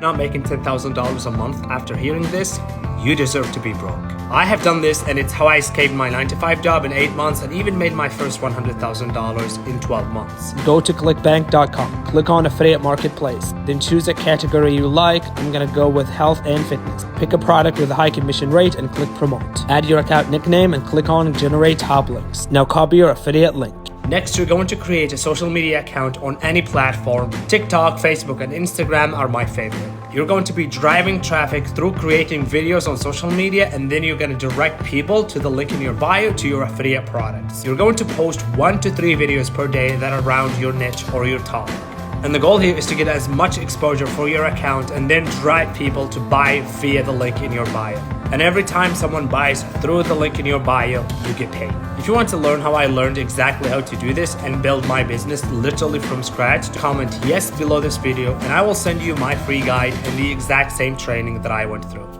not making $10,000 a month after hearing this, you deserve to be broke. I have done this, and it's how I escaped my 9-to-5 job in 8 months and even made my first $100,000 in 12 months. Go to clickbank.com, click on affiliate marketplace, then choose a category you like. I'm gonna go with health and fitness. Pick a product with a high commission rate and click promote. Add your account nickname and click on generate top links. Now copy your affiliate link. Next, you're going to create a social media account on any platform. TikTok, Facebook, and Instagram are my favorite. You're going to be driving traffic through creating videos on social media, and then you're going to direct people to the link in your bio to your affiliate products. You're going to post 1 to 3 videos per day that are around your niche or your topic. And the goal here is to get as much exposure for your account and then drive people to buy via the link in your bio. And every time someone buys through the link in your bio, you get paid. If you want to learn how I learned exactly how to do this and build my business literally from scratch, comment yes below this video and I will send you my free guide and the exact same training that I went through.